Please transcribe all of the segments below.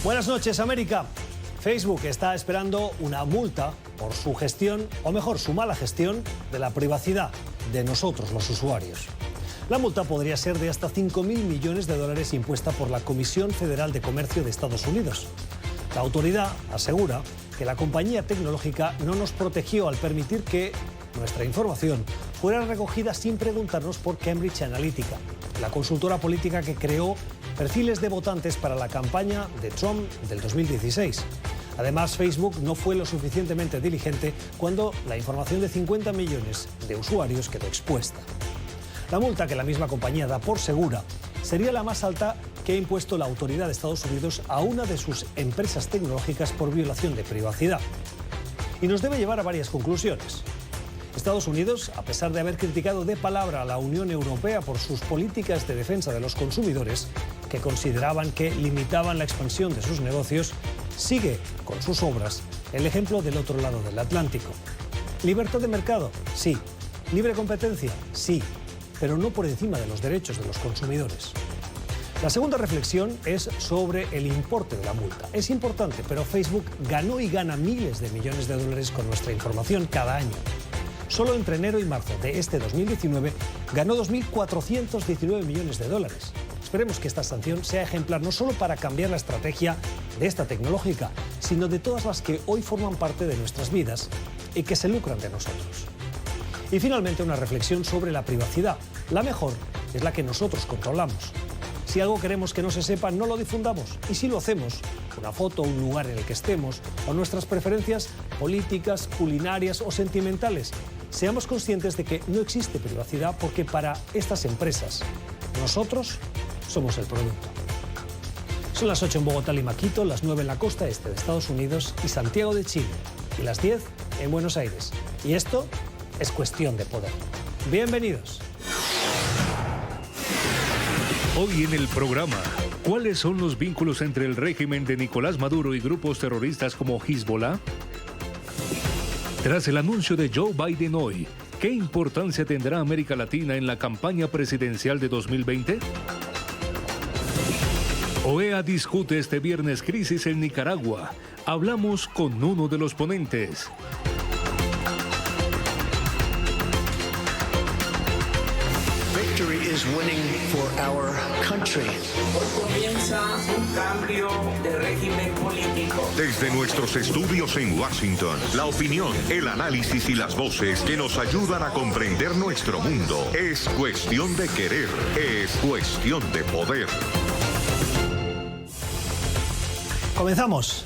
Buenas noches, América. Facebook está esperando una multa por su gestión, o mejor, su mala gestión de la privacidad de nosotros, los usuarios. La multa podría ser de hasta 5.000 millones de dólares impuesta por la Comisión Federal de Comercio de Estados Unidos. La autoridad asegura que la compañía tecnológica no nos protegió al permitir que nuestra información fuera recogida sin preguntarnos por Cambridge Analytica, la consultora política que creó perfiles de votantes para la campaña de Trump del 2016. Además, Facebook no fue lo suficientemente diligente cuando la información de 50 millones de usuarios quedó expuesta. La multa, que la misma compañía da por segura, sería la más alta que ha impuesto la autoridad de Estados Unidos a una de sus empresas tecnológicas por violación de privacidad. Y nos debe llevar a varias conclusiones. Estados Unidos, a pesar de haber criticado de palabra a la Unión Europea por sus políticas de defensa de los consumidores, que consideraban que limitaban la expansión de sus negocios, sigue con sus obras el ejemplo del otro lado del Atlántico. ¿Libertad de mercado? Sí. ¿Libre competencia? Sí. Pero no por encima de los derechos de los consumidores. La segunda reflexión es sobre el importe de la multa. Es importante, pero Facebook ganó y gana miles de millones de dólares con nuestra información cada año. Solo entre enero y marzo de este 2019 ganó 2.419 millones de dólares. Esperemos que esta sanción sea ejemplar no solo para cambiar la estrategia de esta tecnológica, sino de todas las que hoy forman parte de nuestras vidas y que se lucran de nosotros. Y finalmente una reflexión sobre la privacidad. La mejor es la que nosotros controlamos. Si algo queremos que no se sepa, no lo difundamos. Y si lo hacemos, una foto, un lugar en el que estemos, o nuestras preferencias políticas, culinarias o sentimentales, seamos conscientes de que no existe privacidad porque para estas empresas, nosotros somos el producto. Son las 8 en Bogotá y Maquito, las 9 en la costa este de Estados Unidos y Santiago de Chile, y las 10 en Buenos Aires. Y esto es Cuestión de Poder. Bienvenidos. Hoy en el programa, ¿cuáles son los vínculos entre el régimen de Nicolás Maduro y grupos terroristas como Hezbollah? Tras el anuncio de Joe Biden hoy, ¿qué importancia tendrá América Latina en la campaña presidencial de 2020? OEA discute este viernes crisis en Nicaragua. Hablamos con uno de los ponentes. Victory is winning for our country. Hoy comienza un cambio de régimen político. Desde nuestros estudios en Washington, la opinión, el análisis y las voces que nos ayudan a comprender nuestro mundo. Es cuestión de querer, es cuestión de poder. Comenzamos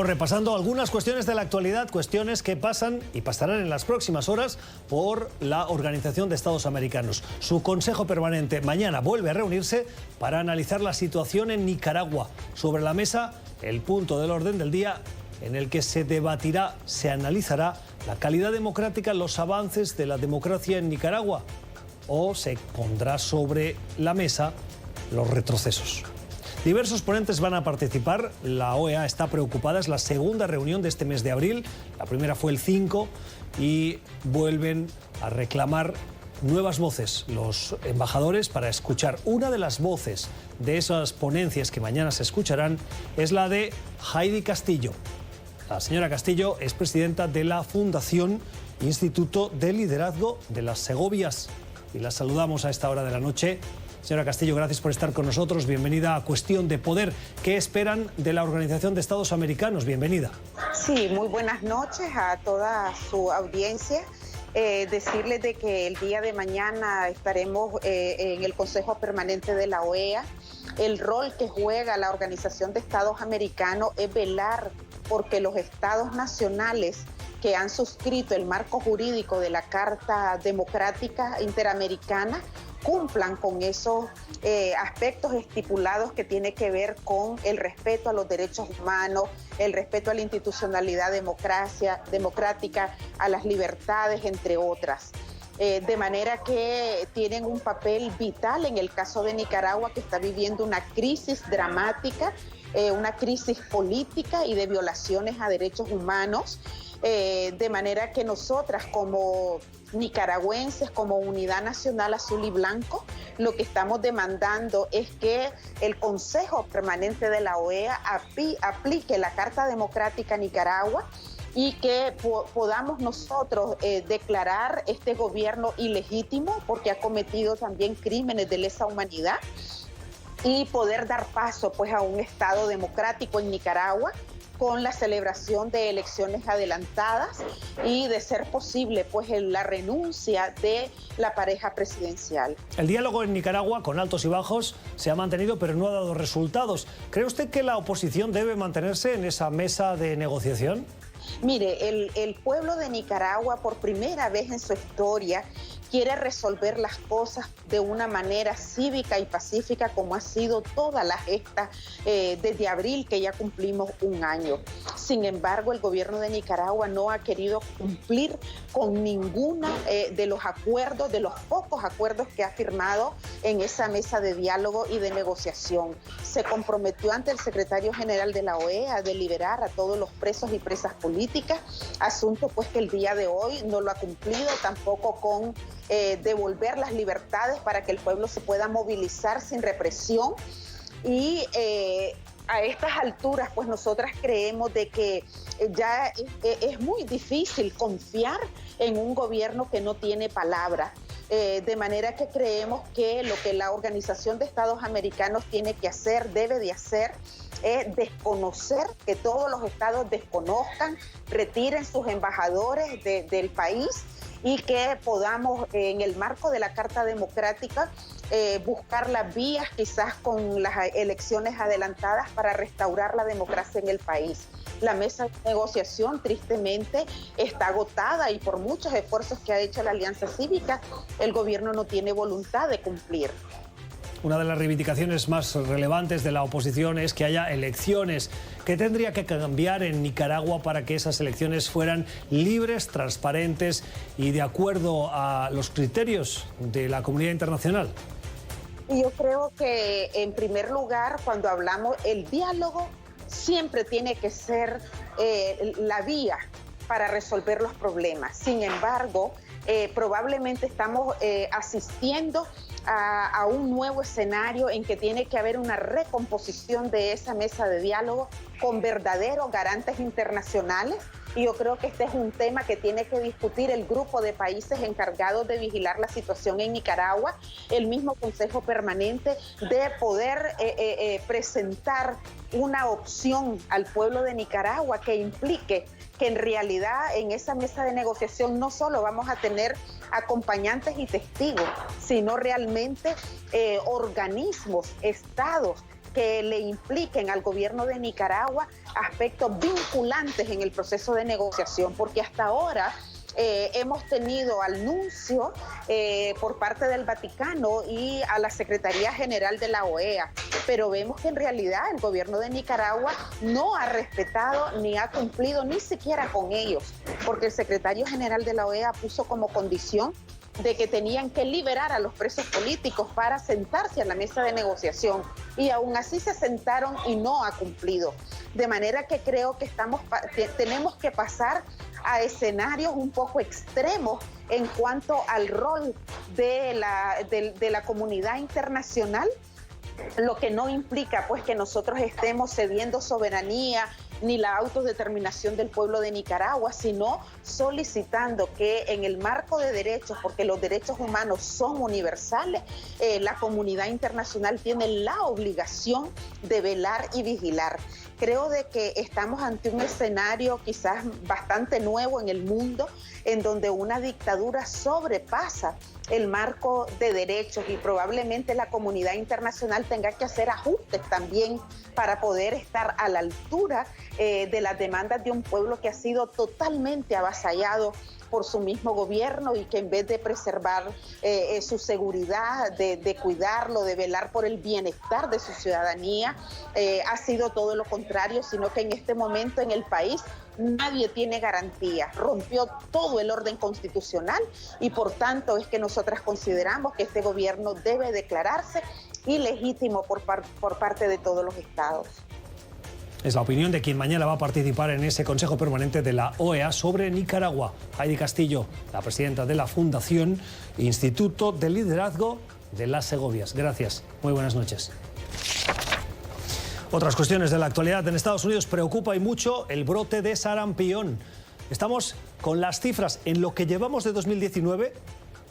repasando algunas cuestiones de la actualidad, cuestiones que pasan y pasarán en las próximas horas por la Organización de Estados Americanos. Su Consejo Permanente mañana vuelve a reunirse para analizar la situación en Nicaragua. Sobre la mesa, el punto del orden del día en el que se debatirá, se analizará la calidad democrática, los avances de la democracia en Nicaragua, o se pondrá sobre la mesa los retrocesos. Diversos ponentes van a participar. La OEA está preocupada. Es la segunda reunión de este mes de abril. La primera fue el 5 y vuelven a reclamar nuevas voces los embajadores para escuchar. Una de las voces de esas ponencias que mañana se escucharán es la de Heidi Castillo. La señora Castillo es presidenta de la Fundación Instituto de Liderazgo de las Segovias y la saludamos a esta hora de la noche. Señora Castillo, gracias por estar con nosotros. Bienvenida a Cuestión de Poder. ¿Qué esperan de la Organización de Estados Americanos? Bienvenida. Sí, muy buenas noches a toda su audiencia. Decirles de que el día de mañana estaremos en el Consejo Permanente de la OEA. El rol que juega la Organización de Estados Americanos es velar porque los estados nacionales que han suscrito el marco jurídico de la Carta Democrática Interamericana cumplan con esos aspectos estipulados que tiene que ver con el respeto a los derechos humanos, el respeto a la institucionalidad democrática, a las libertades, entre otras. De manera que tienen un papel vital en el caso de Nicaragua, que está viviendo una crisis dramática, una crisis política y de violaciones a derechos humanos. De manera que nosotras como nicaragüenses como Unidad Nacional Azul y Blanco, lo que estamos demandando es que el Consejo Permanente de la OEA aplique la Carta Democrática a Nicaragua y que podamos nosotros declarar este gobierno ilegítimo porque ha cometido también crímenes de lesa humanidad y poder dar paso pues a un Estado democrático en Nicaragua con la celebración de elecciones adelantadas y, de ser posible, pues la renuncia de la pareja presidencial. El diálogo en Nicaragua, con altos y bajos, se ha mantenido, pero no ha dado resultados. ¿Cree usted que la oposición debe mantenerse en esa mesa de negociación? Mire, el pueblo de Nicaragua, por primera vez en su historia, quiere resolver las cosas de una manera cívica y pacífica, como ha sido toda la gesta desde abril, que ya cumplimos un año. Sin embargo, el gobierno de Nicaragua no ha querido cumplir con ninguna de los acuerdos, de los pocos acuerdos que ha firmado en esa mesa de diálogo y de negociación. Se comprometió ante el secretario general de la OEA de liberar a todos los presos y presas políticas, asunto pues que el día de hoy no lo ha cumplido, tampoco con devolver las libertades para que el pueblo se pueda movilizar sin represión. Y a estas alturas, pues nosotras creemos de que ya es muy difícil confiar en un gobierno que no tiene palabra. De manera que creemos que lo que la Organización de Estados Americanos tiene que hacer, debe de hacer, es desconocer, que todos los estados desconozcan, retiren sus embajadores del país y que podamos, en el marco de la Carta Democrática, buscar las vías quizás con las elecciones adelantadas para restaurar la democracia en el país. La mesa de negociación, tristemente, está agotada y por muchos esfuerzos que ha hecho la Alianza Cívica, el gobierno no tiene voluntad de cumplir. Una de las reivindicaciones más relevantes de la oposición es que haya elecciones. ¿Qué tendría que cambiar en Nicaragua para que esas elecciones fueran libres, transparentes y de acuerdo a los criterios de la comunidad internacional? Y yo creo que, en primer lugar, cuando hablamos, el diálogo siempre tiene que ser la vía para resolver los problemas. Sin embargo, probablemente estamos asistiendo a un nuevo escenario en que tiene que haber una recomposición de esa mesa de diálogo con verdaderos garantes internacionales. Y yo creo que este es un tema que tiene que discutir el grupo de países encargados de vigilar la situación en Nicaragua, el mismo Consejo Permanente, de poder presentar una opción al pueblo de Nicaragua que implique que en realidad en esa mesa de negociación no solo vamos a tener acompañantes y testigos, sino realmente organismos, estados que le impliquen al gobierno de Nicaragua aspectos vinculantes en el proceso de negociación, porque hasta ahora hemos tenido al nuncio por parte del Vaticano y a la Secretaría General de la OEA, pero vemos que en realidad el gobierno de Nicaragua no ha respetado ni ha cumplido ni siquiera con ellos, porque el secretario general de la OEA puso como condición de que tenían que liberar a los presos políticos para sentarse a la mesa de negociación, y aún así se sentaron y no ha cumplido. De manera que creo que tenemos que pasar a escenarios un poco extremos en cuanto al rol de la comunidad internacional, lo que no implica pues que nosotros estemos cediendo soberanía ni la autodeterminación del pueblo de Nicaragua, sino solicitando que en el marco de derechos, porque los derechos humanos son universales, la comunidad internacional tiene la obligación de velar y vigilar. Creo de que estamos ante un escenario quizás bastante nuevo en el mundo, en donde una dictadura sobrepasa el marco de derechos, y probablemente la comunidad internacional tenga que hacer ajustes también para poder estar a la altura de las demandas de un pueblo que ha sido totalmente avasallado por su mismo gobierno, y que en vez de preservar su seguridad, de cuidarlo, de velar por el bienestar de su ciudadanía, ha sido todo lo contrario, sino que en este momento en el país nadie tiene garantía, rompió todo el orden constitucional, y por tanto es que nosotras consideramos que este gobierno debe declararse ilegítimo por parte de todos los estados. Es la opinión de quien mañana va a participar en ese Consejo Permanente de la OEA sobre Nicaragua. Heidi Castillo, la presidenta de la Fundación Instituto de Liderazgo de las Segovias. Gracias. Muy buenas noches. Otras cuestiones de la actualidad. En Estados Unidos preocupa y mucho el brote de sarampión. Estamos con las cifras en lo que llevamos de 2019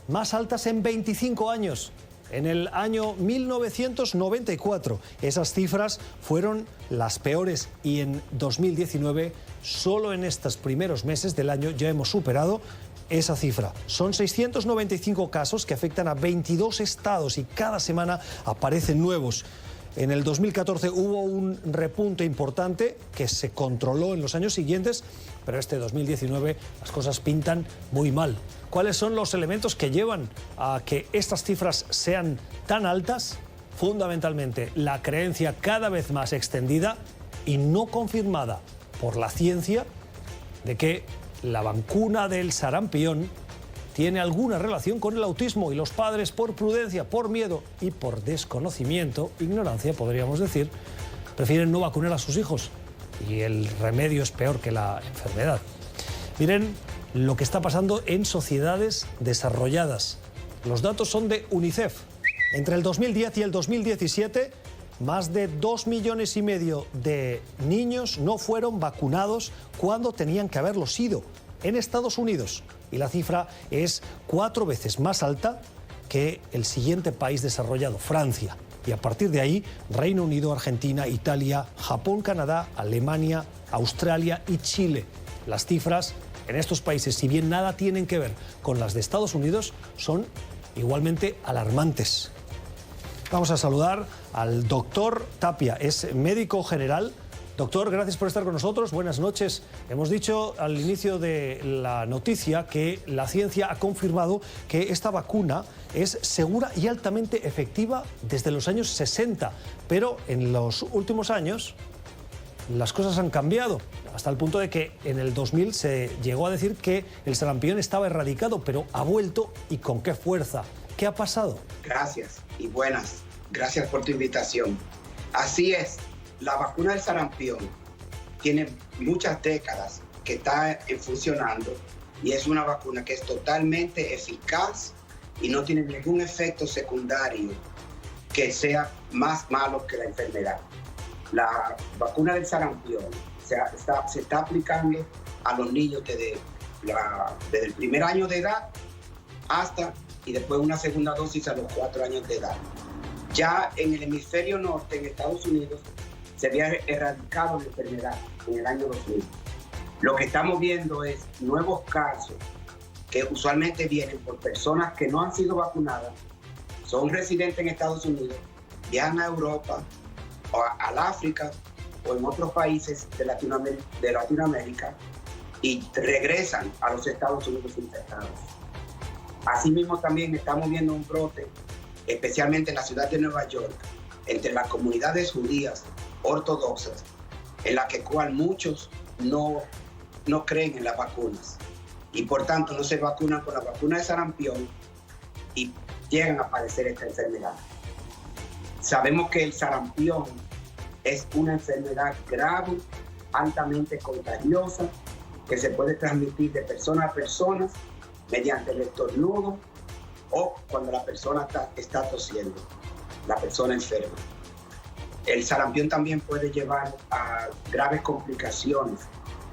más altas en 25 años. En el año 1994 esas cifras fueron las peores y en 2019, solo en estos primeros meses del año, ya hemos superado esa cifra. Son 695 casos que afectan a 22 estados y cada semana aparecen nuevos. En el 2014 hubo un repunte importante que se controló en los años siguientes, pero este 2019 las cosas pintan muy mal. ¿Cuáles son los elementos que llevan a que estas cifras sean tan altas? Fundamentalmente, la creencia cada vez más extendida y no confirmada por la ciencia de que la vacuna del sarampión tiene alguna relación con el autismo, y los padres, por prudencia, por miedo y por desconocimiento, ignorancia podríamos decir, prefieren no vacunar a sus hijos, y el remedio es peor que la enfermedad. Miren lo que está pasando en sociedades desarrolladas. Los datos son de UNICEF. Entre el 2010 y el 2017, más de 2,5 millones de niños no fueron vacunados cuando tenían que haberlo sido en Estados Unidos. Y la cifra es 4 veces más alta que el siguiente país desarrollado, Francia. Y a partir de ahí, Reino Unido, Argentina, Italia, Japón, Canadá, Alemania, Australia y Chile. Las cifras en estos países, si bien nada tienen que ver con las de Estados Unidos, son igualmente alarmantes. Vamos a saludar al doctor Tapia, es médico general. Doctor, gracias por estar con nosotros. Buenas noches. Hemos dicho al inicio de la noticia que la ciencia ha confirmado que esta vacuna es segura y altamente efectiva desde los años 60. Pero en los últimos años las cosas han cambiado, hasta el punto de que en el 2000 se llegó a decir que el sarampión estaba erradicado, pero ha vuelto, ¿y con qué fuerza? ¿Qué ha pasado? Gracias y buenas. Gracias por tu invitación. Así es. La vacuna del sarampión tiene muchas décadas que está funcionando y es una vacuna que es totalmente eficaz y no tiene ningún efecto secundario que sea más malo que la enfermedad. La vacuna del sarampión se está aplicando a los niños desde el primer año de edad hasta y después una segunda dosis a los 4 años de edad. Ya en el hemisferio norte, en Estados Unidos, se había erradicado la enfermedad en el año 2000. Lo que estamos viendo es nuevos casos que usualmente vienen por personas que no han sido vacunadas, son residentes en Estados Unidos, viajan a Europa o al África o en otros países de Latinoamérica y regresan a los Estados Unidos infectados. Asimismo, también estamos viendo un brote, especialmente en la ciudad de Nueva York, entre las comunidades judías ortodoxas, en la cual muchos no creen en las vacunas y por tanto no se vacunan con la vacuna de sarampión y llegan a padecer esta enfermedad. Sabemos que el sarampión es una enfermedad grave, altamente contagiosa, que se puede transmitir de persona a persona mediante el estornudo o cuando la persona está tosiendo, la persona enferma. El sarampión también puede llevar a graves complicaciones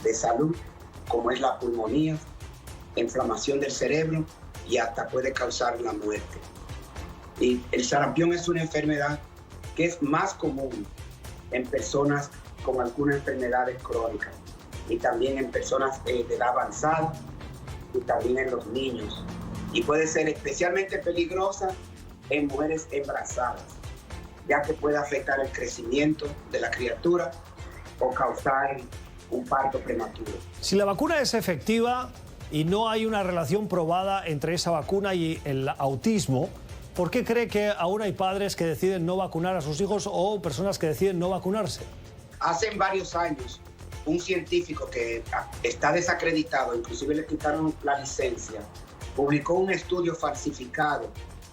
de salud, como es la pulmonía, inflamación del cerebro y hasta puede causar la muerte. Y el sarampión es una enfermedad que es más común en personas con algunas enfermedades crónicas y también en personas de edad avanzada y también en los niños. Y puede ser especialmente peligrosa en mujeres embarazadas, ya que puede afectar el crecimiento de la criatura o causar un parto prematuro. Si la vacuna es efectiva y no hay una relación probada entre esa vacuna y el autismo, ¿por qué cree que aún hay padres que deciden no vacunar a sus hijos o personas que deciden no vacunarse? Hace varios años, un científico que está desacreditado, inclusive le quitaron la licencia, publicó un estudio falsificado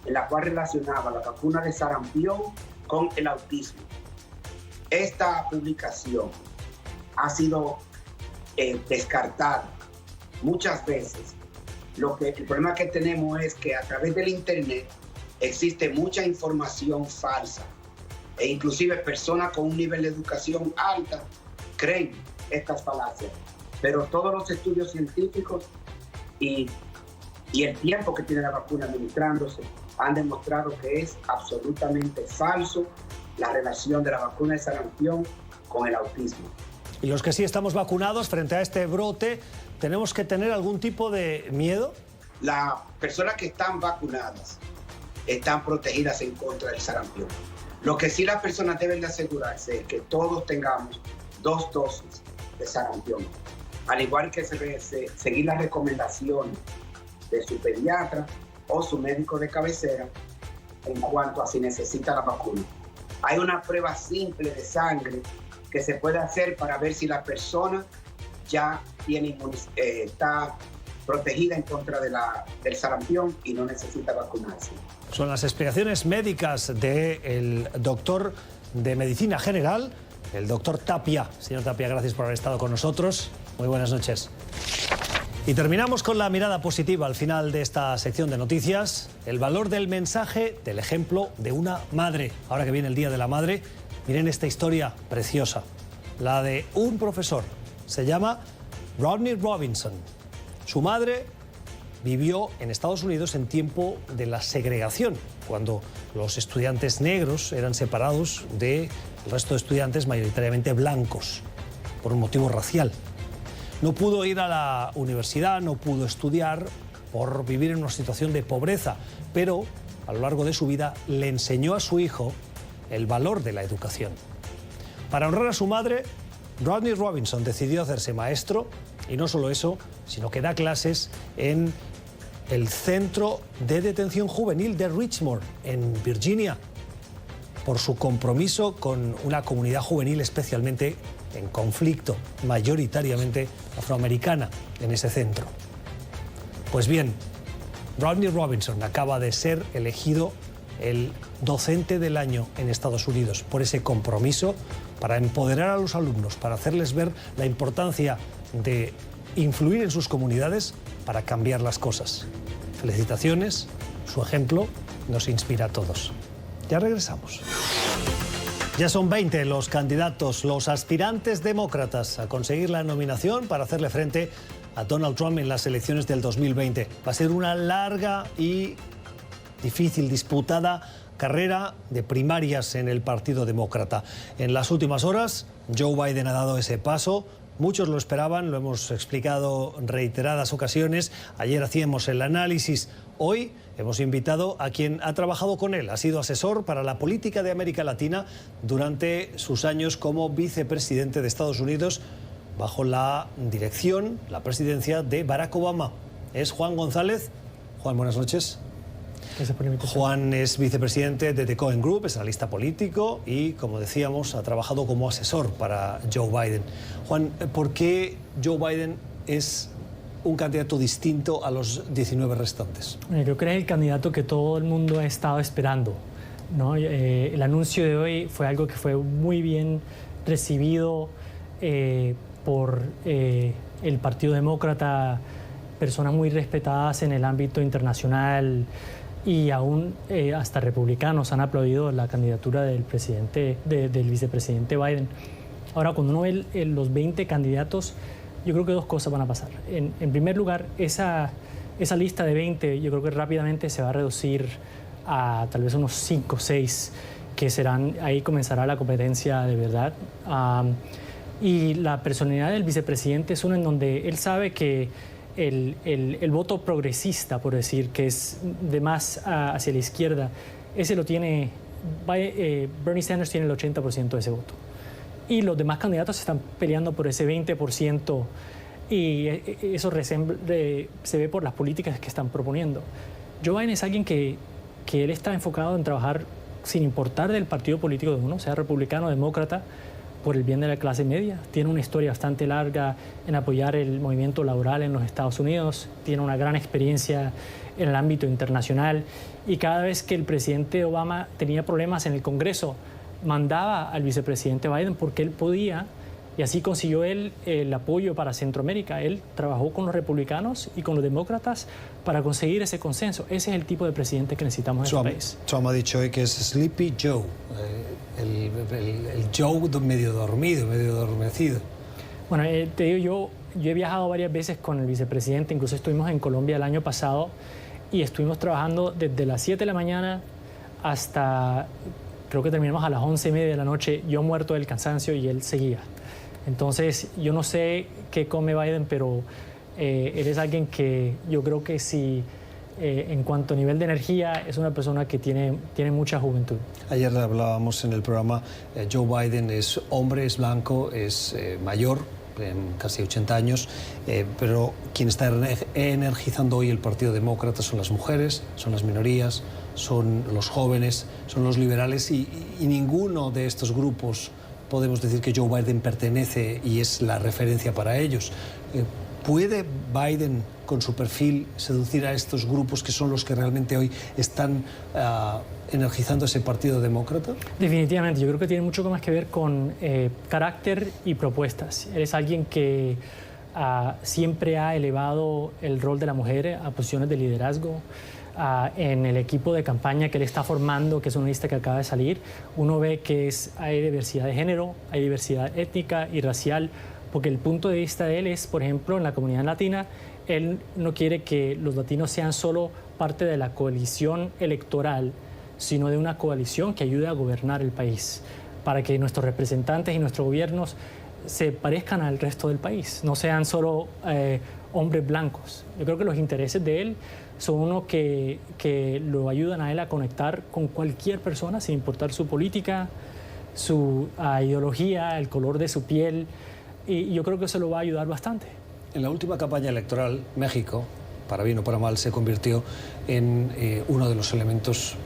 en la cual relacionaba la vacuna de sarampión con el autismo. Esta publicación ha sido descartada muchas veces. El problema que tenemos es que a través del Internet existe mucha información falsa e inclusive personas con un nivel de educación alta creen estas falacias. Pero todos los estudios científicos y el tiempo que tiene la vacuna administrándose han demostrado que es absolutamente falso la relación de la vacuna de sarampión con el autismo. Y los que sí estamos vacunados frente a este brote, ¿tenemos que tener algún tipo de miedo? Las personas que están vacunadas están protegidas en contra del sarampión. Lo que sí las personas deben de asegurarse es que todos tengamos 2 dosis de sarampión, al igual que seguir las recomendaciones de su pediatra o su médico de cabecera en cuanto a si necesita la vacuna. Hay una prueba simple de sangre que se puede hacer para ver si la persona ya está protegida en contra del sarampión y no necesita vacunarse. Son las explicaciones médicas del doctor de Medicina General, el doctor Tapia. Señor Tapia, gracias por haber estado con nosotros. Muy buenas noches. Y terminamos con la mirada positiva al final de esta sección de noticias. El valor del mensaje, del ejemplo de una madre. Ahora que viene el Día de la Madre, miren esta historia preciosa. La de un profesor. Se llama Rodney Robinson. Su madre vivió en Estados Unidos en tiempo de la segregación, cuando los estudiantes negros eran separados del resto de estudiantes mayoritariamente blancos, por un motivo racial. No pudo ir a la universidad, no pudo estudiar por vivir en una situación de pobreza, pero a lo largo de su vida le enseñó a su hijo el valor de la educación. Para honrar a su madre, Rodney Robinson decidió hacerse maestro, y no solo eso, sino que da clases en el Centro de Detención Juvenil de Richmond, en Virginia, por su compromiso con una comunidad juvenil especialmente en conflicto, mayoritariamente afroamericana, en ese centro. Pues bien, Rodney Robinson acaba de ser elegido el docente del año en Estados Unidos por ese compromiso para empoderar a los alumnos, para hacerles ver la importancia de influir en sus comunidades para cambiar las cosas. Felicitaciones, su ejemplo nos inspira a todos. Ya regresamos. Ya son 20 los candidatos, los aspirantes demócratas a conseguir la nominación para hacerle frente a Donald Trump en las elecciones del 2020. Va a ser una larga y difícil, disputada carrera de primarias en el Partido Demócrata. En las últimas horas, Joe Biden ha dado ese paso. Muchos lo esperaban, lo hemos explicado en reiteradas ocasiones. Ayer hacíamos el análisis. Hoy hemos invitado a quien ha trabajado con él. Ha sido asesor para la política de América Latina durante sus años como vicepresidente de Estados Unidos bajo la dirección, la presidencia de Barack Obama. Es Juan González. Juan, buenas noches. Juan es vicepresidente de The Cohen Group, es analista político y, como decíamos, ha trabajado como asesor para Joe Biden. Juan, ¿por qué Joe Biden es un candidato distinto a los 19 restantes? Creo que es el candidato que todo el mundo ha estado esperando, ¿no? El anuncio de hoy fue algo que fue muy bien recibido por el Partido Demócrata, personas muy respetadas en el ámbito internacional, y aún hasta republicanos han aplaudido la candidatura del vicepresidente Biden. Ahora, cuando uno ve los 20 candidatos, yo creo que 2 cosas van a pasar. En primer lugar, esa lista de 20 yo creo que rápidamente se va a reducir a tal vez unos 5 o 6 que serán, ahí comenzará la competencia de verdad. Y la personalidad del vicepresidente es una en donde él sabe que el voto progresista, por decir, que es de más hacia la izquierda, ese lo tiene, Bernie Sanders tiene el 80% de ese voto. Y los demás candidatos están peleando por ese 20%, y eso se ve por las políticas que están proponiendo. Joe Biden es alguien que él está enfocado en trabajar sin importar del partido político de uno, sea republicano o demócrata, por el bien de la clase media. Tiene una historia bastante larga en apoyar el movimiento laboral en los Estados Unidos, tiene una gran experiencia en el ámbito internacional, y cada vez que el presidente Obama tenía problemas en el Congreso, mandaba al vicepresidente Biden porque él podía Y así consiguió él el apoyo para Centroamérica. Él trabajó con los republicanos y con los demócratas para conseguir ese consenso. Ese es el tipo de presidente que necesitamos en este país. Trump ha dicho hoy que es Sleepy Joe, el Joe medio dormido, medio adormecido. Bueno, te digo, yo he viajado varias veces con el vicepresidente, incluso estuvimos en Colombia el año pasado y estuvimos trabajando desde las 7 de la mañana hasta, creo que terminamos a las 11:30 de la noche, yo muerto del cansancio y él seguía. Entonces, yo no sé qué come Biden, pero él es alguien que yo creo que si en cuanto a nivel de energía es una persona que tiene mucha juventud. Ayer hablábamos en el programa, Joe Biden es hombre, es blanco, es mayor, en casi 80 años, pero quien está energizando hoy el Partido Demócrata son las mujeres, son las minorías, son los jóvenes, son los liberales y ninguno de estos grupos podemos decir que Joe Biden pertenece y es la referencia para ellos. ¿Puede Biden, con su perfil, seducir a estos grupos que son los que realmente hoy están energizando ese Partido Demócrata? Definitivamente, yo creo que tiene mucho más que ver con carácter y propuestas. Él es alguien que siempre ha elevado el rol de la mujer a posiciones de liderazgo. En el equipo de campaña que él está formando, que es una lista que acaba de salir, uno ve que hay diversidad de género, hay diversidad étnica y racial, porque el punto de vista de él es, por ejemplo, en la comunidad latina, él no quiere que los latinos sean solo parte de la coalición electoral, sino de una coalición que ayude a gobernar el país, para que nuestros representantes y nuestros gobiernos se parezcan al resto del país, no sean solo hombres blancos. Yo creo que los intereses de él son unos que lo ayudan a él a conectar con cualquier persona, sin importar su política, su ideología, el color de su piel, y yo creo que eso lo va a ayudar bastante. En la última campaña electoral, México, para bien o para mal, se convirtió en uno de los elementos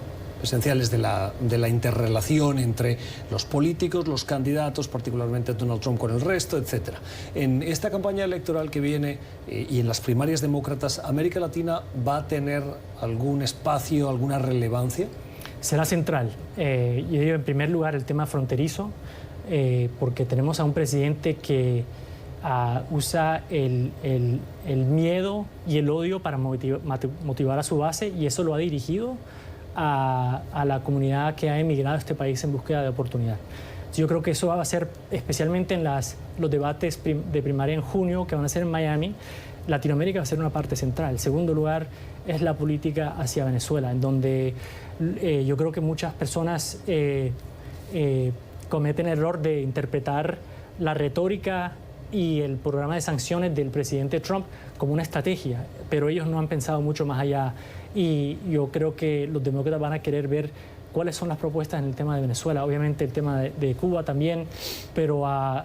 esenciales de la interrelación entre los políticos, los candidatos, particularmente Donald Trump con el resto, etc. En esta campaña electoral que viene y en las primarias demócratas, ¿América Latina va a tener algún espacio, alguna relevancia? Será central. Yo digo, en primer lugar, el tema fronterizo, porque tenemos a un presidente que usa el miedo y el odio para motivar a su base, y eso lo ha dirigido a la comunidad que ha emigrado a este país en búsqueda de oportunidad. Yo creo que eso va a ser, especialmente en los debates de primaria en junio, que van a ser en Miami, Latinoamérica va a ser una parte central. El segundo lugar es la política hacia Venezuela, en donde yo creo que muchas personas cometen el error de interpretar la retórica y el programa de sanciones del presidente Trump como una estrategia, pero ellos no han pensado mucho más allá, y yo creo que los demócratas van a querer ver cuáles son las propuestas en el tema de Venezuela, obviamente el tema de Cuba también, pero a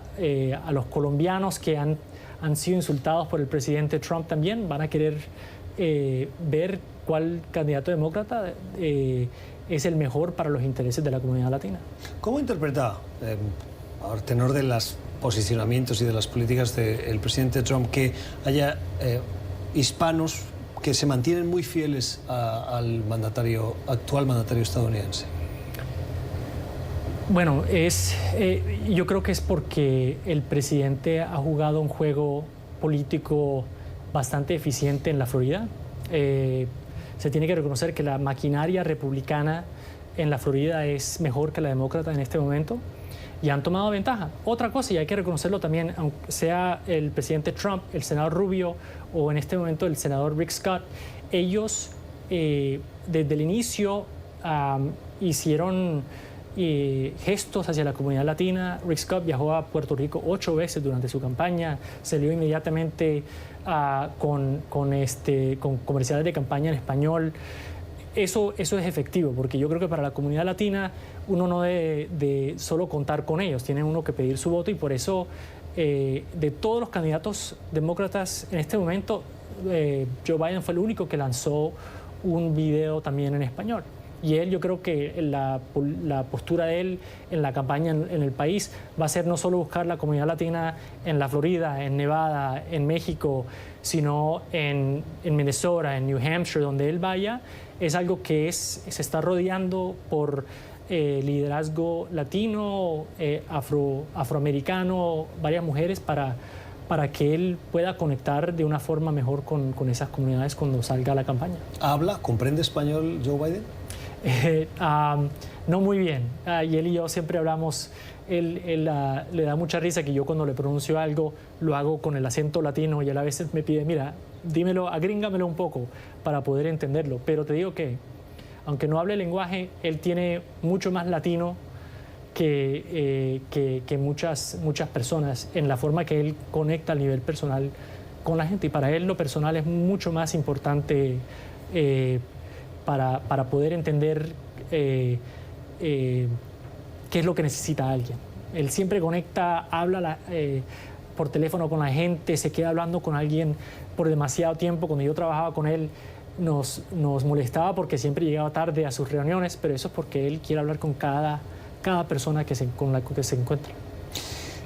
los colombianos que han sido insultados por el presidente Trump también van a querer ver cuál candidato demócrata es el mejor para los intereses de la comunidad latina. ¿Cómo interpreta, a tenor de los posicionamientos y de las políticas del presidente Trump, que haya hispanos que se mantienen muy fieles al actual mandatario estadounidense? Bueno, yo creo que es porque el presidente ha jugado un juego político bastante eficiente en la Florida. Se tiene que reconocer que la maquinaria republicana en la Florida es mejor que la demócrata en este momento, y han tomado ventaja. Otra cosa, y hay que reconocerlo también, aunque sea el presidente Trump, el senador Rubio o en este momento el senador Rick Scott, ellos desde el inicio hicieron gestos hacia la comunidad latina. Rick Scott viajó a Puerto Rico 8 veces durante su campaña, salió inmediatamente con comerciales de campaña en español. Eso es efectivo, porque yo creo que para la comunidad latina uno no debe de solo contar con ellos, tiene uno que pedir su voto, y por eso de todos los candidatos demócratas en este momento, Joe Biden fue el único que lanzó un video también en español. Y yo creo que la postura de él en la campaña en el país va a ser no solo buscar la comunidad latina en la Florida, en Nevada, en México, sino en Minnesota, en New Hampshire, donde él vaya. Es algo que se está rodeando por liderazgo latino, afroamericano, varias mujeres para que él pueda conectar de una forma mejor con esas comunidades cuando salga a la campaña. ¿Comprende español Joe Biden? No muy bien. Y él y yo siempre hablamos, él le da mucha risa que yo cuando le pronuncio algo lo hago con el acento latino y él a veces me pide, mira, dímelo, agríngamelo un poco para poder entenderlo. Pero te digo que, aunque no hable el lenguaje, él tiene mucho más latino que muchas personas en la forma que él conecta a nivel personal con la gente. Y para él lo personal es mucho más importante para poder entender qué es lo que necesita alguien. Él siempre conecta, habla por teléfono con la gente, se queda hablando con alguien por demasiado tiempo. Cuando yo trabajaba con él nos molestaba porque siempre llegaba tarde a sus reuniones, pero eso es porque él quiere hablar con cada persona con la que se encuentra.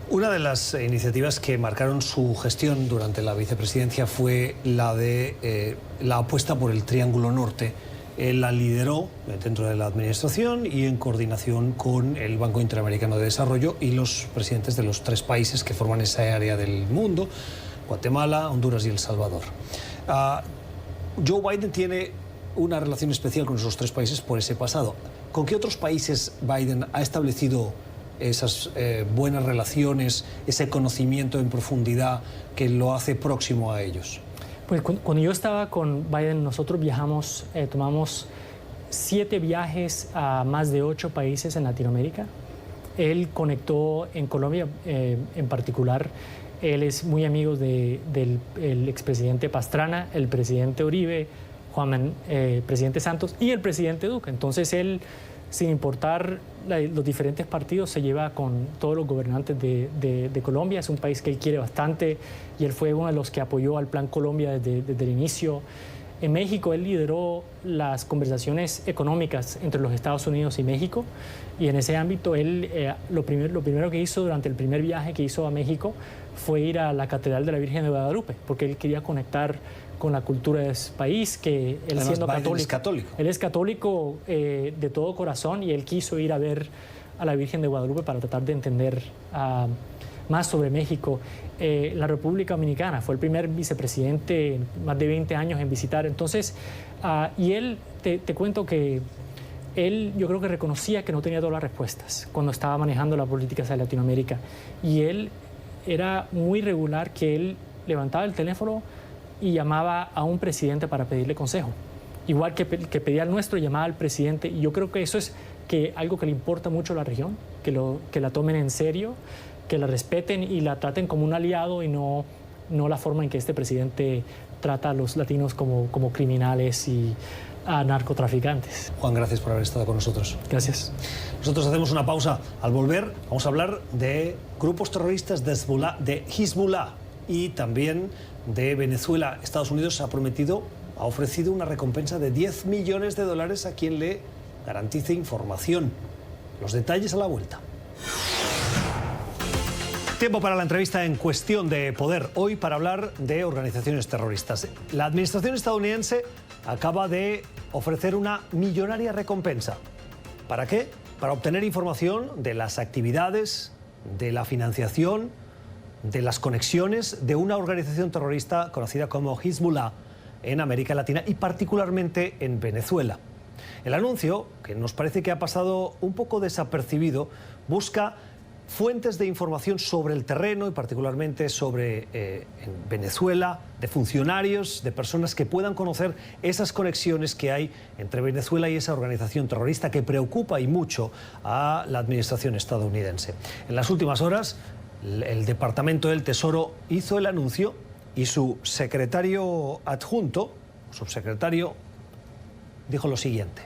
Una de las iniciativas que marcaron su gestión durante la vicepresidencia fue la de la apuesta por el Triángulo Norte. Él la lideró dentro de la administración y en coordinación con el Banco Interamericano de Desarrollo y los presidentes de los 3 países que forman esa área del mundo, Guatemala, Honduras y El Salvador. Joe Biden tiene una relación especial con esos 3 países por ese pasado. ¿Con qué otros países Biden ha establecido esas buenas relaciones, ese conocimiento en profundidad que lo hace próximo a ellos? Pues cuando yo estaba con Biden, nosotros viajamos, tomamos 7 viajes a más de 8 países en Latinoamérica. Él conectó en Colombia, en particular, él es muy amigo del expresidente Pastrana, el presidente Uribe, presidente Santos y el presidente Duque. Entonces él, sin importar los diferentes partidos, se lleva con todos los gobernantes de Colombia. Es un país que él quiere bastante y él fue uno de los que apoyó al Plan Colombia desde el inicio. En México él lideró las conversaciones económicas entre los Estados Unidos y México, y en ese ámbito él lo primero que hizo durante el primer viaje que hizo a México fue ir a la Catedral de la Virgen de Guadalupe, porque él quería conectar con la cultura de ese país, que él además, siendo Biden es católico. Él es católico de todo corazón, y él quiso ir a ver a la Virgen de Guadalupe para tratar de entender más sobre México. La República Dominicana fue el primer vicepresidente en más de 20 años en visitar. Entonces, y él, te cuento que él, yo creo que reconocía que no tenía todas las respuestas cuando estaba manejando la política de Latinoamérica, y él era muy regular que él levantaba el teléfono y llamaba a un presidente para pedirle consejo. Igual que pedía al nuestro, llamaba al presidente. Y yo creo que eso es algo que le importa mucho a la región, que la tomen en serio, que la respeten y la traten como un aliado, y no la forma en que este presidente trata a los latinos como criminales y a narcotraficantes. Juan, gracias por haber estado con nosotros. Gracias. Nosotros hacemos una pausa. Al volver vamos a hablar de grupos terroristas de Hezbollah y también de Venezuela. Estados Unidos ha ofrecido una recompensa de $10 millones a quien le garantice información. Los detalles a la vuelta. Tiempo para la entrevista en Cuestión de Poder. Hoy para hablar de organizaciones terroristas. La administración estadounidense acaba de ofrecer una millonaria recompensa. ¿Para qué? Para obtener información de las actividades, de la financiación, de las conexiones de una organización terrorista conocida como Hezbollah en América Latina y particularmente en Venezuela. El anuncio, que nos parece que ha pasado un poco desapercibido, busca fuentes de información sobre el terreno y particularmente sobre en Venezuela, de funcionarios, de personas que puedan conocer esas conexiones que hay entre Venezuela y esa organización terrorista que preocupa y mucho a la administración estadounidense. En las últimas horas, el Departamento del Tesoro hizo el anuncio y su secretario adjunto, subsecretario, dijo lo siguiente.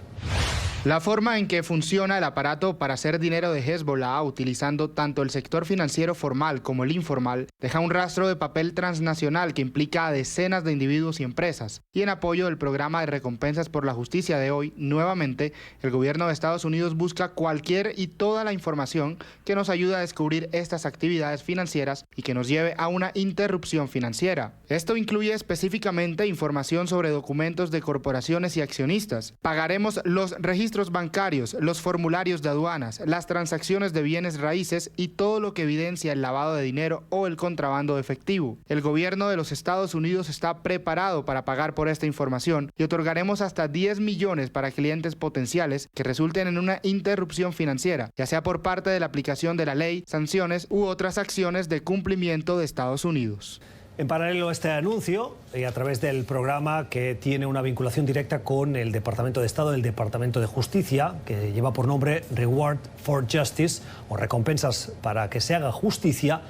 La forma en que funciona el aparato para hacer dinero de Hezbollah, utilizando tanto el sector financiero formal como el informal, deja un rastro de papel transnacional que implica a decenas de individuos y empresas. Y en apoyo del programa de recompensas por la justicia de hoy, nuevamente, el gobierno de Estados Unidos busca cualquier y toda la información que nos ayude a descubrir estas actividades financieras y que nos lleve a una interrupción financiera. Esto incluye específicamente información sobre documentos de corporaciones y accionistas. Pagaremos los registros registros bancarios, los formularios de aduanas, las transacciones de bienes raíces y todo lo que evidencia el lavado de dinero o el contrabando de efectivo. El gobierno de los Estados Unidos está preparado para pagar por esta información y otorgaremos hasta 10 millones para clientes potenciales que resulten en una interrupción financiera, ya sea por parte de la aplicación de la ley, sanciones u otras acciones de cumplimiento de Estados Unidos. En paralelo a este anuncio, y a través del programa que tiene una vinculación directa con el Departamento de Estado, el Departamento de Justicia, que lleva por nombre Reward for Justice, o recompensas para que se haga justicia,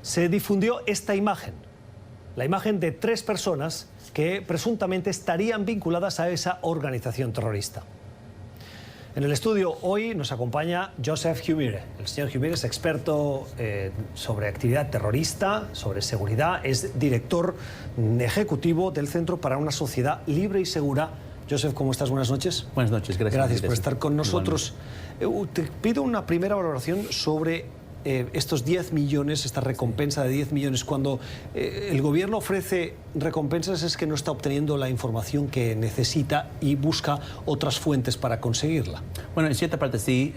se difundió esta imagen. La imagen de 3 personas que presuntamente estarían vinculadas a esa organización terrorista. En el estudio hoy nos acompaña Joseph Humire. El señor Humire es experto sobre actividad terrorista, sobre seguridad, es director ejecutivo del Centro para una Sociedad Libre y Segura. Joseph, ¿cómo estás? Buenas noches. Buenas noches, gracias. Gracias por estar con nosotros. Te pido una primera valoración sobre estos 10 millones, esta recompensa de 10 millones. Cuando el gobierno ofrece recompensas es que no está obteniendo la información que necesita y busca otras fuentes para conseguirla. Bueno, en cierta parte sí,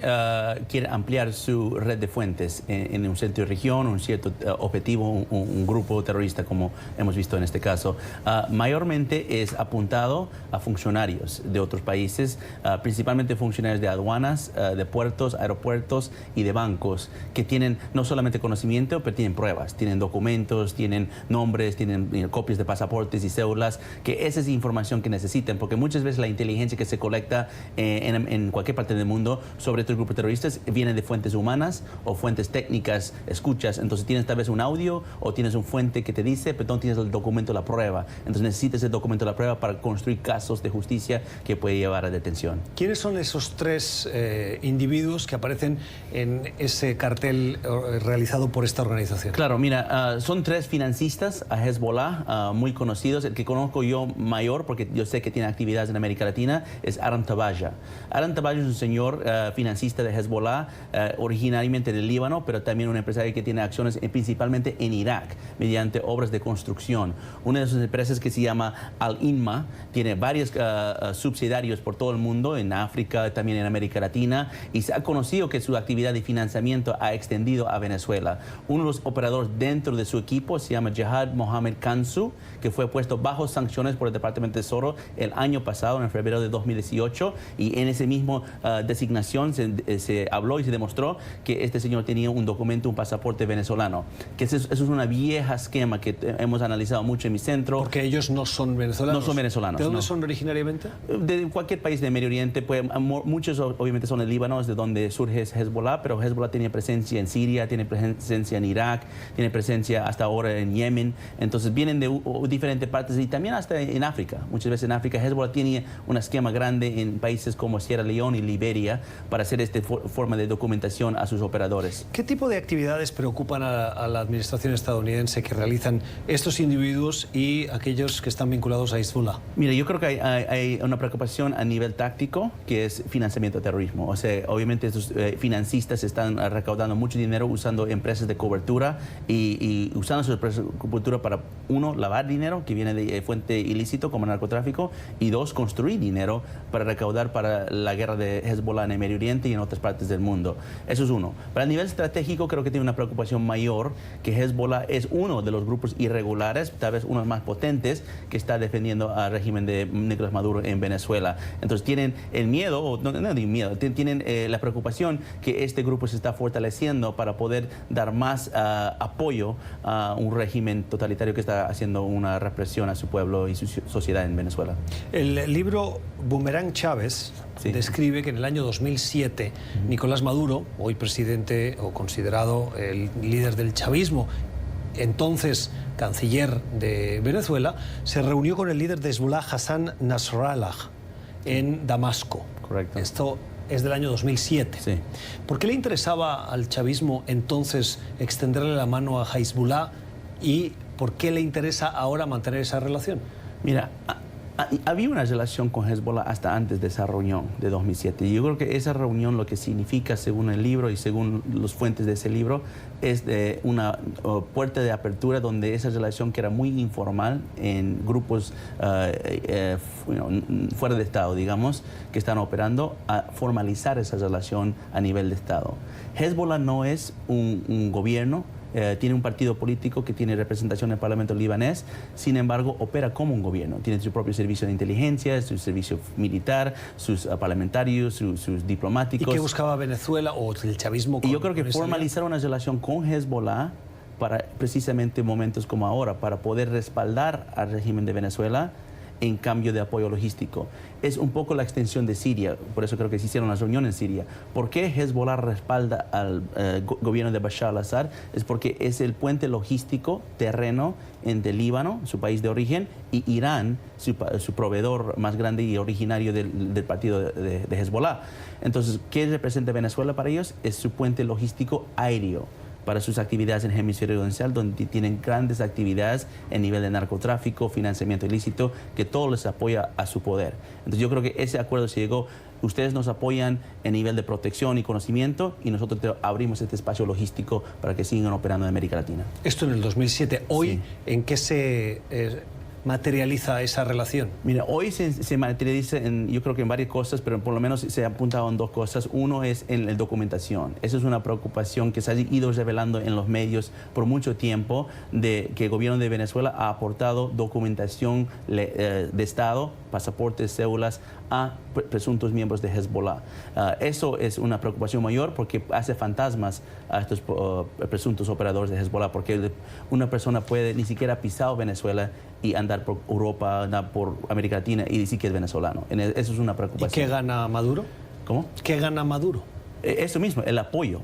quiere ampliar su red de fuentes en un centro de región, un cierto objetivo, un grupo terrorista como hemos visto en este caso. Mayormente es apuntado a funcionarios de otros países, principalmente funcionarios de aduanas, de puertos, aeropuertos y de bancos, que tienen no solamente conocimiento, pero tienen pruebas, tienen documentos, tienen nombres, tienen copias de pasaportes y cédulas, que esa es información que necesitan, porque muchas veces la inteligencia que se colecta en cualquier parte del mundo sobre estos grupos terroristas viene de fuentes humanas o fuentes técnicas, escuchas. Entonces tienes tal vez un audio o tienes un fuente que te dice, pero no tienes el documento, la prueba. Entonces necesitas el documento, la prueba para construir casos de justicia que puede llevar a detención. ¿Quiénes son esos 3 individuos que aparecen en ese cartel realizado por esta organización? Claro, mira, son 3 financistas a Hezbollah, muy conocidos. El que conozco yo mayor, porque yo sé que tiene actividades en América Latina, es Aram Tabaja. Aram Tabaja es un señor financista de Hezbollah, originariamente del Líbano, pero también un empresario que tiene acciones principalmente en Irak, mediante obras de construcción. Una de sus empresas, que se llama Al-Inma, tiene varios subsidiarios por todo el mundo, en África, también en América Latina, y se ha conocido que su actividad de financiamiento ha extendido a Venezuela. Uno de los operadores dentro de su equipo se llama Jihad Mohamed Kansu, que fue puesto bajo sanciones por el Departamento de Tesoro el año pasado, en febrero de 2018, y en ese mismo designación se habló y se demostró que este señor tenía un documento, un pasaporte venezolano. Que eso es una vieja esquema que hemos analizado mucho en mi centro. Porque ellos no son venezolanos. No son venezolanos. ¿De dónde son originariamente? De cualquier país del Medio Oriente. Pues, muchos obviamente son del Líbano, es de donde surge Hezbollah, pero Hezbollah tenía presencia en Siria, tiene presencia en Irak, tiene presencia hasta ahora en Yemen. Entonces vienen de diferentes partes y también hasta en África. Muchas veces en África Hezbollah tiene un esquema grande en países como Sierra Leone y Liberia para hacer esta forma de documentación a sus operadores. ¿Qué tipo de actividades preocupan a la administración estadounidense que realizan estos individuos y aquellos que están vinculados a Hezbollah? Mira, yo creo que hay una preocupación a nivel táctico, que es financiamiento de terrorismo. O sea, obviamente estos financistas están recaudando mucho dinero usando empresas de cobertura y usando sus empresas de cobertura para, 1, lavar dinero que viene de fuente ilícito como narcotráfico, y 2, construir dinero para recaudar para la guerra de Hezbollah en el Medio Oriente y en otras partes del mundo. Eso es uno. Pero a nivel estratégico creo que tiene una preocupación mayor, que Hezbollah es uno de los grupos irregulares, tal vez uno de los más potentes, que está defendiendo al régimen de Nicolás Maduro en Venezuela. Entonces tienen el miedo, o no digo miedo, tienen la preocupación que este grupo se está fortaleciendo para poder dar más apoyo a un régimen totalitario que está haciendo una represión a su pueblo y su sociedad en Venezuela. El libro Boomerang Chávez describe que en el año 2007 Nicolás Maduro, hoy presidente o considerado el líder del chavismo, entonces canciller de Venezuela, se reunió con el líder de Hezbollah, Hassan Nasrallah, en Damasco. Correcto. Esto es del año 2007. Sí. ¿Por qué le interesaba al chavismo entonces extenderle la mano a Hezbollah y por qué le interesa ahora mantener esa relación? Mira, Había una relación con Hezbollah hasta antes de esa reunión de 2007. Y yo creo que esa reunión lo que significa, según el libro y según las fuentes de ese libro, es de una puerta de apertura donde esa relación, que era muy informal en grupos fuera de Estado, digamos, que están operando, a formalizar esa relación a nivel de Estado. Hezbollah no es un gobierno. Tiene un partido político que tiene representación en el Parlamento libanés, sin embargo opera como un gobierno. Tiene su propio servicio de inteligencia, su servicio militar, sus parlamentarios, sus diplomáticos. ¿Y qué buscaba Venezuela o el chavismo? Y yo creo que formalizar una relación con Hezbollah para precisamente momentos como ahora, para poder respaldar al régimen de Venezuela en cambio de apoyo logístico. Es un poco la extensión de Siria, por eso creo que se hicieron las reuniones en Siria. ¿Por qué Hezbollah respalda al gobierno de Bashar al-Assad? Es porque es el puente logístico terreno entre Líbano, su país de origen, y Irán, su proveedor más grande y originario del partido de Hezbollah. Entonces, ¿qué representa Venezuela para ellos? Es su puente logístico aéreo para sus actividades en el hemisferio occidental, donde tienen grandes actividades en nivel de narcotráfico, financiamiento ilícito, que todo les apoya a su poder. Entonces yo creo que ese acuerdo se llegó. Ustedes nos apoyan en nivel de protección y conocimiento y nosotros abrimos este espacio logístico para que sigan operando en América Latina. Esto en el 2007. Hoy, Sí. ¿en qué se materializa esa relación? Mira, hoy se materializa yo creo que en varias cosas, pero por lo menos se ha apuntado en dos cosas. Uno es en la documentación. Esa es una preocupación que se ha ido revelando en los medios por mucho tiempo, de que el gobierno de Venezuela ha aportado documentación de Estado, pasaportes, cédulas, a presuntos miembros de Hezbollah. Eso es una preocupación mayor porque hace fantasmas a estos presuntos operadores de Hezbollah, porque una persona puede ni siquiera pisar Venezuela y andar por Europa, andar por América Latina y decir que es venezolano. Eso es una preocupación. ¿Y qué gana Maduro? ¿Cómo? ¿Qué gana Maduro? Eso mismo, el apoyo.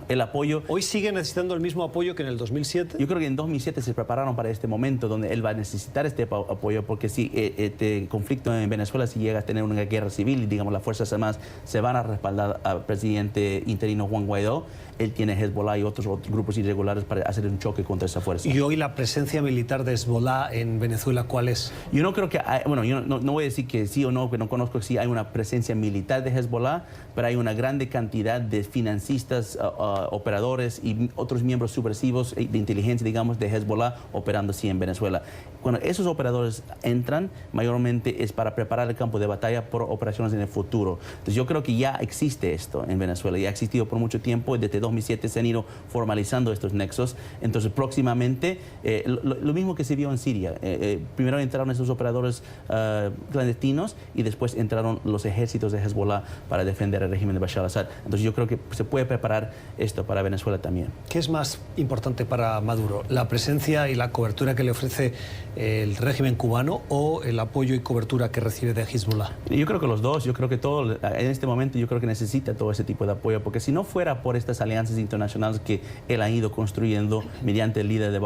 ¿Hoy sigue necesitando el mismo apoyo que en el 2007? Yo creo que en 2007 se prepararon para este momento donde él va a necesitar este apoyo, porque si este conflicto en Venezuela, si llega a tener una guerra civil y digamos las Fuerzas Armadas se van a respaldar al presidente interino Juan Guaidó, él tiene Hezbollah y otros grupos irregulares para hacer un choque contra esa fuerza. ¿Y hoy la presencia militar de Hezbollah en Venezuela cuál es? Yo no creo que yo no voy a decir que sí o no, que no conozco si hay una presencia militar de Hezbollah, pero hay una grande cantidad de financistas, operadores y otros miembros subversivos de inteligencia, digamos, de Hezbollah operando así en Venezuela. Cuando esos operadores entran, mayormente es para preparar el campo de batalla por operaciones en el futuro. Entonces yo creo que ya existe esto en Venezuela, ya ha existido por mucho tiempo, desde 2007 se han ido formalizando estos nexos. Entonces próximamente, lo mismo que se vio en Siria, primero entraron esos operadores clandestinos y después entraron los ejércitos de Hezbollah para defender el régimen de Bashar al-Assad. Entonces yo creo que se puede preparar esto para Venezuela también. ¿Qué es más importante para Maduro? ¿La presencia y la cobertura que le ofrece el régimen cubano o el apoyo y cobertura que recibe de Hezbollah? Yo creo que los dos. Yo creo que en este momento yo creo que necesita todo ese tipo de apoyo, porque si no fuera por estas alianzas internacionales que él ha ido construyendo mediante el líder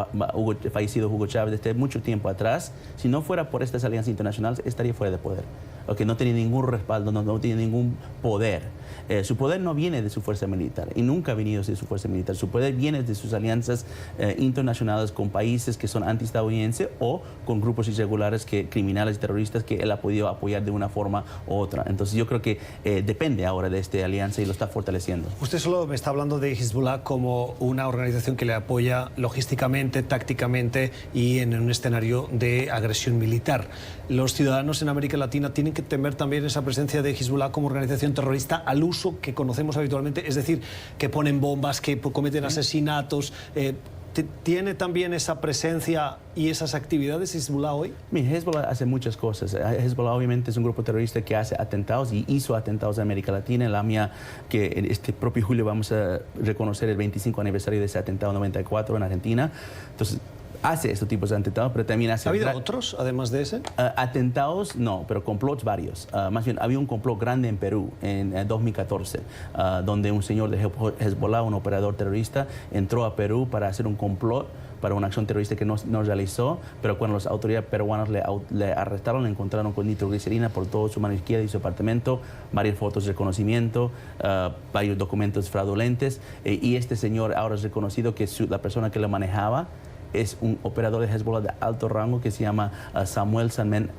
fallecido Hugo Chávez desde mucho tiempo atrás, si no fuera por estas alianzas internacionales estaría fuera de poder. Okay, no tiene ningún respaldo, no tiene ningún poder. Su poder no viene de su fuerza militar y nunca ha venido de su fuerza militar. Su poder viene de sus alianzas internacionales con países que son antiestadounidenses o con grupos irregulares, criminales y terroristas que él ha podido apoyar de una forma u otra. Entonces yo creo que depende ahora de esta alianza y lo está fortaleciendo. Usted solo me está hablando de Hezbollah como una organización que le apoya logísticamente, tácticamente y en un escenario de agresión militar. Los ciudadanos en América Latina tienen que temer también esa presencia de Hezbollah como organización terrorista al uso que conocemos habitualmente, es decir, que ponen bombas, que cometen asesinatos. ¿Tiene también esa presencia y esas actividades Hezbollah hoy? Hezbollah hace muchas cosas. Hezbollah obviamente es un grupo terrorista que hace atentados y hizo atentados en América Latina. En la mía, que en este propio julio vamos a reconocer el 25 aniversario de ese atentado 94 en Argentina. Entonces, hace estos tipos de atentados, pero también hace... ¿Ha habido otros, además de ese? Atentados, no, pero complots varios. Más bien, había un complot grande en Perú en 2014, donde un señor de Hezbollah, un operador terrorista, entró a Perú para hacer un complot para una acción terrorista que no realizó, pero cuando las autoridades peruanas le arrestaron, le encontraron con nitroglicerina por toda su mano izquierda y su apartamento, varias fotos de reconocimiento, varios documentos fraudulentos, y este señor ahora es reconocido que la persona que lo manejaba es un operador de Hezbollah de alto rango que se llama Samuel Salman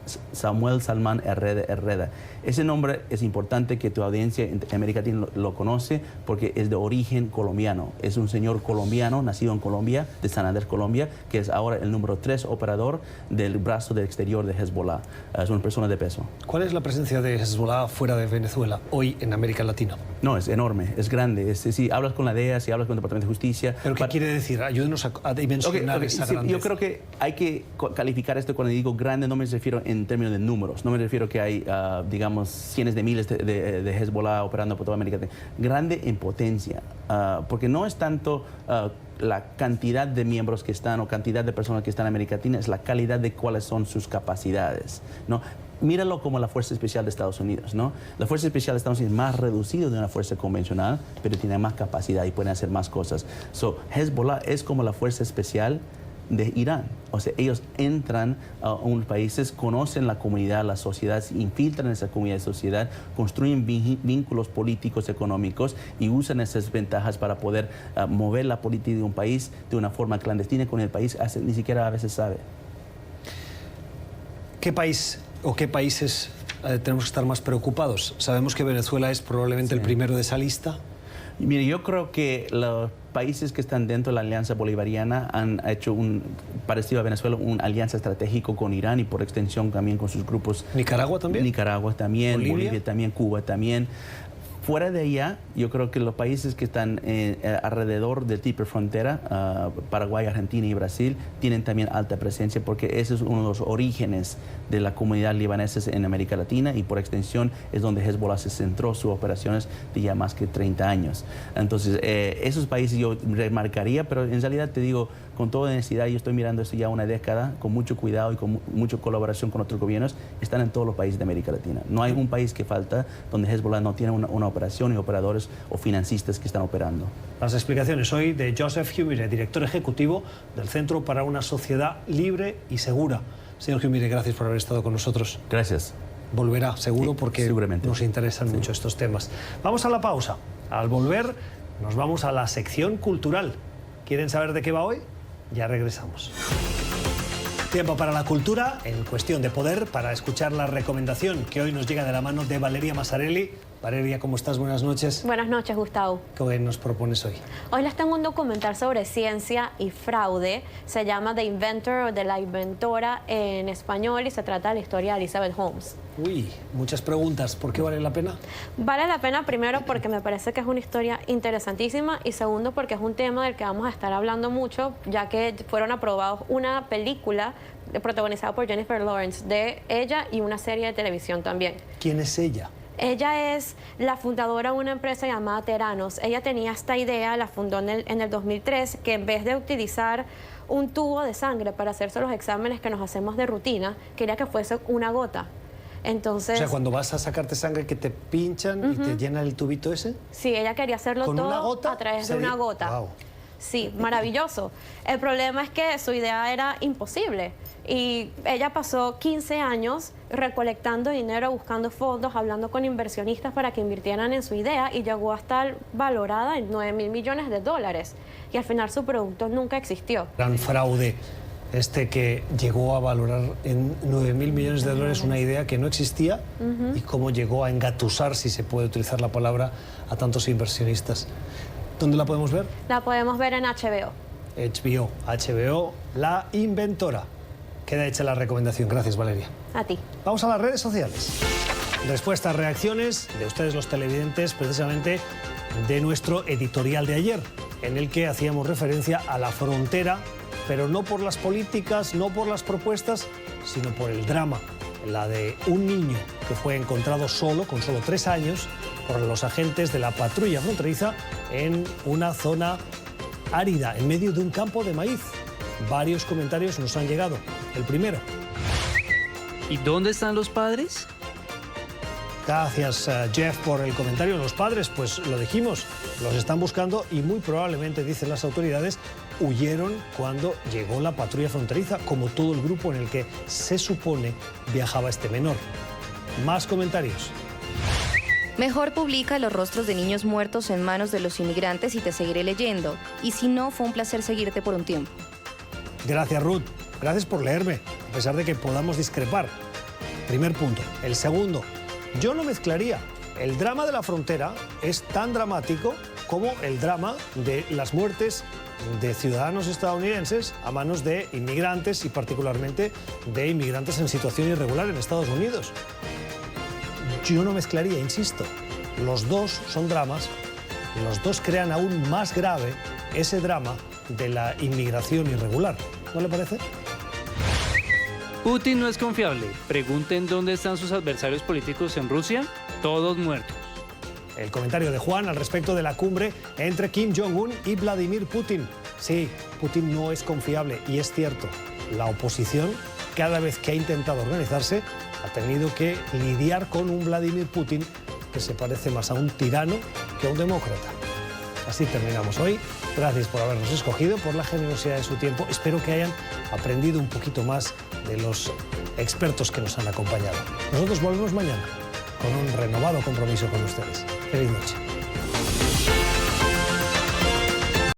Herrera. Ese nombre es importante que tu audiencia en América Latina lo conoce porque es de origen colombiano. Es un señor colombiano, nacido en Colombia, de San Andrés, Colombia, que es ahora el número 3 operador del brazo del exterior de Hezbollah. Es una persona de peso. ¿Cuál es la presencia de Hezbollah fuera de Venezuela hoy en América Latina? No, es enorme, es grande. Si hablas con la DEA, si hablas con el Departamento de Justicia... ¿Pero qué quiere decir? Ayúdenos a dimensionar esa grandeza. Yo creo que hay que calificar esto cuando digo grande, no me refiero en términos de números, no me refiero que hay, digamos, cientos de miles de Hezbollah operando por toda América Latina. Grande en potencia, porque no es tanto la cantidad de miembros que están o cantidad de personas que están en América Latina, es la calidad de cuáles son sus capacidades, ¿no? Míralo como la Fuerza Especial de Estados Unidos, ¿no? La Fuerza Especial de Estados Unidos es más reducida de una fuerza convencional, pero tiene más capacidad y puede hacer más cosas. Hezbollah es como la Fuerza Especial de Irán. O sea, ellos entran a unos países, conocen la comunidad, la sociedad, se infiltran en esa comunidad y sociedad, construyen vínculos políticos, económicos y usan esas ventajas para poder mover la política de un país de una forma clandestina con el país ni siquiera a veces sabe. ¿Qué país o qué países tenemos que estar más preocupados? Sabemos que Venezuela es probablemente el primero de esa lista. Mire, yo creo que los países que están dentro de la Alianza Bolivariana han hecho parecido a Venezuela, una alianza estratégica con Irán y por extensión también con sus grupos. ¿Nicaragua también? Nicaragua también, Bolivia también, Cuba también. Fuera de allá, yo creo que los países que están alrededor de tipo frontera, Paraguay, Argentina y Brasil, tienen también alta presencia porque ese es uno de los orígenes de la comunidad libanesa en América Latina y por extensión es donde Hezbollah se centró sus operaciones de ya más que 30 años. Entonces, esos países yo remarcaría, pero en realidad te digo, con toda honestidad, yo estoy mirando esto ya una década, con mucho cuidado y con mucha colaboración con otros gobiernos, están en todos los países de América Latina. No hay un país que falta donde Hezbollah no tiene una operación y operadores o financistas que están operando. Las explicaciones hoy de Joseph Humire, director ejecutivo del Centro para una Sociedad Libre y Segura. Señor Humire, gracias por haber estado con nosotros. Gracias. Volverá, seguro, porque seguramente nos interesan mucho estos temas. Vamos a la pausa. Al volver, nos vamos a la sección cultural. ¿Quieren saber de qué va hoy? Ya regresamos. Tiempo para la cultura, en cuestión de poder, para escuchar la recomendación que hoy nos llega de la mano de Valeria Massarelli. Valeria, ¿cómo estás? Buenas noches. Buenas noches, Gustavo. ¿Qué nos propones hoy? Hoy les tengo un documental sobre ciencia y fraude. Se llama The Inventor o de la inventora en español y se trata de la historia de Elizabeth Holmes. Uy, muchas preguntas. ¿Por qué vale la pena? Vale la pena primero porque me parece que es una historia interesantísima y segundo porque es un tema del que vamos a estar hablando mucho, ya que fueron aprobados una película protagonizada por Jennifer Lawrence de ella y una serie de televisión también. ¿Quién es ella? Ella es la fundadora de una empresa llamada Theranos. Ella tenía esta idea, la fundó en el 2003, que en vez de utilizar un tubo de sangre para hacerse los exámenes que nos hacemos de rutina, quería que fuese una gota. Entonces, o sea, cuando vas a sacarte sangre que te pinchan y te llenan el tubito ese. Sí, ella quería hacerlo ¿Con todo una gota? a través de una gota. Wow. Sí, maravilloso. El problema es que su idea era imposible y ella pasó 15 años recolectando dinero, buscando fondos, hablando con inversionistas para que invirtieran en su idea y llegó a estar valorada en $9.000 millones y al final su producto nunca existió. Gran fraude que llegó a valorar en $9.000 millones una idea que no existía y cómo llegó a engatusar, si se puede utilizar la palabra, a tantos inversionistas. ¿Dónde la podemos ver? La podemos ver en HBO. HBO, La Inventora. Queda hecha la recomendación. Gracias, Valeria. A ti. Vamos a las redes sociales. Respuestas, reacciones de ustedes los televidentes, precisamente de nuestro editorial de ayer, en el que hacíamos referencia a la frontera, pero no por las políticas, no por las propuestas, sino por el drama. La de un niño que fue encontrado solo, con solo 3 años, por los agentes de la patrulla fronteriza en una zona árida, en medio de un campo de maíz. Varios comentarios nos han llegado. El primero. ¿Y dónde están los padres? Gracias, Jeff, por el comentario. Los padres, pues lo dijimos, los están buscando y muy probablemente, dicen las autoridades, huyeron cuando llegó la patrulla fronteriza, como todo el grupo en el que se supone viajaba este menor. Más comentarios. Mejor publica los rostros de niños muertos en manos de los inmigrantes y te seguiré leyendo. Y si no, fue un placer seguirte por un tiempo. Gracias, Ruth. Gracias por leerme, a pesar de que podamos discrepar. Primer punto. El segundo, yo no mezclaría. El drama de la frontera es tan dramático como el drama de las muertes de ciudadanos estadounidenses a manos de inmigrantes y particularmente de inmigrantes en situación irregular en Estados Unidos. Yo no mezclaría, insisto. Los dos son dramas y los dos crean aún más grave ese drama de la inmigración irregular. ¿No le parece? Putin no es confiable. Pregunten dónde están sus adversarios políticos en Rusia. Todos muertos. El comentario de Juan al respecto de la cumbre entre Kim Jong-un y Vladimir Putin. Sí, Putin no es confiable y es cierto. La oposición, cada vez que ha intentado organizarse, ha tenido que lidiar con un Vladimir Putin que se parece más a un tirano que a un demócrata. Así terminamos hoy. Gracias por habernos escogido, por la generosidad de su tiempo. Espero que hayan aprendido un poquito más de los expertos que nos han acompañado. Nosotros volvemos mañana con un renovado compromiso con ustedes. Feliz noche.